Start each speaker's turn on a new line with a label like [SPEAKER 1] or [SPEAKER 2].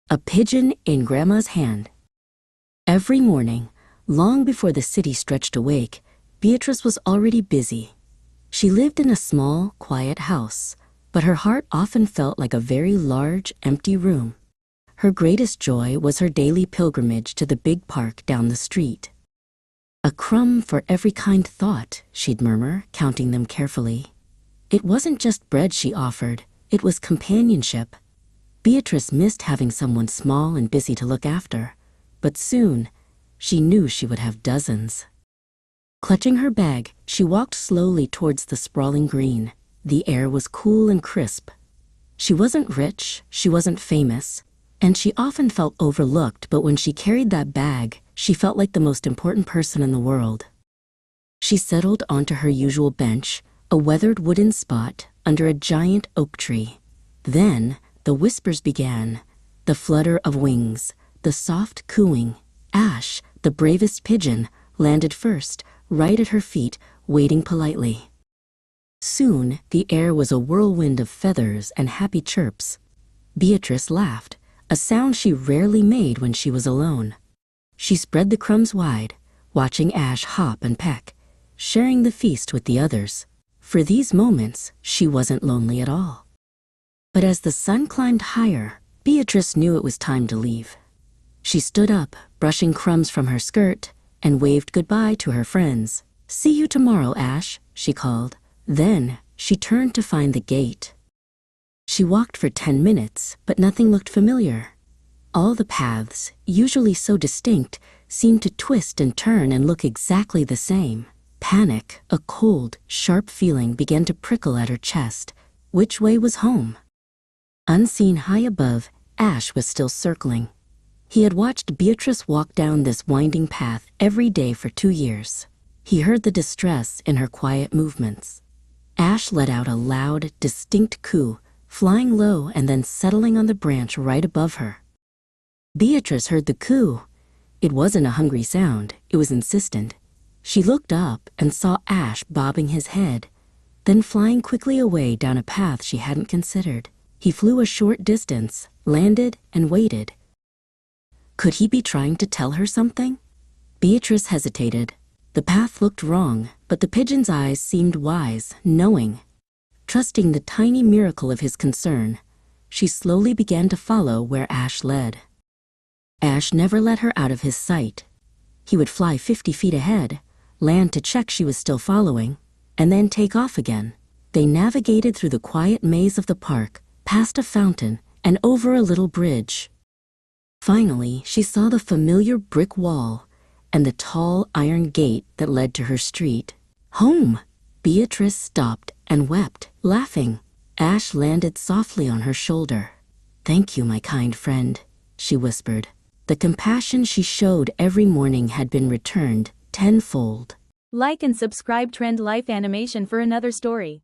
[SPEAKER 1] A pigeon in Grandma's hand. Every morning, long before the city stretched awake, Beatrice was already busy. She lived in a small, quiet house, but her heart often felt like a very large, empty room. Her greatest joy was her daily pilgrimage to the big park down the street. "A crumb for every kind thought," she'd murmur, counting them carefully. It wasn't just bread she offered, it was companionship. Beatrice missed having someone small and busy to look after, but soon she knew she would have dozens. Clutching her bag, she walked slowly towards the sprawling green. The air was cool and crisp. She wasn't rich, she wasn't famous, and she often felt overlooked, but when she carried that bag, she felt like the most important person in the world. She settled onto her usual bench, a weathered wooden spot under a giant oak tree. Then the whispers began, the flutter of wings, the soft cooing. Ash, the bravest pigeon, landed first, right at her feet, waiting politely. Soon the air was a whirlwind of feathers and happy chirps. Beatrice laughed, a sound she rarely made when she was alone. She spread the crumbs wide, watching Ash hop and peck, sharing the feast with the others. For these moments, she wasn't lonely at all. But as the sun climbed higher, Beatrice knew it was time to leave. She stood up, brushing crumbs from her skirt, and waved goodbye to her friends. "See you tomorrow, Ash," she called. Then she turned to find the gate. She walked for 10 minutes, but nothing looked familiar. All the paths, usually so distinct, seemed to twist and turn and look exactly the same. Panic, a cold, sharp feeling, began to prickle at her chest. Which way was home? Unseen high above, Ash was still circling. He had watched Beatrice walk down this winding path every day for 2 years. He heard the distress in her quiet movements. Ash let out a loud, distinct coo, flying low and then settling on the branch right above her. Beatrice heard the coo. It wasn't a hungry sound, it was insistent. She looked up and saw Ash bobbing his head, then flying quickly away down a path she hadn't considered. He flew a short distance, landed, and waited. Could he be trying to tell her something? Beatrice hesitated. The path looked wrong, but the pigeon's eyes seemed wise, knowing. Trusting the tiny miracle of his concern, she slowly began to follow where Ash led. Ash never let her out of his sight. He would fly 50 feet ahead, land to check she was still following, and then take off again. They navigated through the quiet maze of the park, past a fountain, and over a little bridge. Finally, she saw the familiar brick wall and the tall iron gate that led to her street. Home! Beatrice stopped and wept, laughing. Ash landed softly on her shoulder. "Thank you, my kind friend," she whispered. The compassion she showed every morning had been returned tenfold.
[SPEAKER 2] Like and subscribe Trend Life Animation for another story.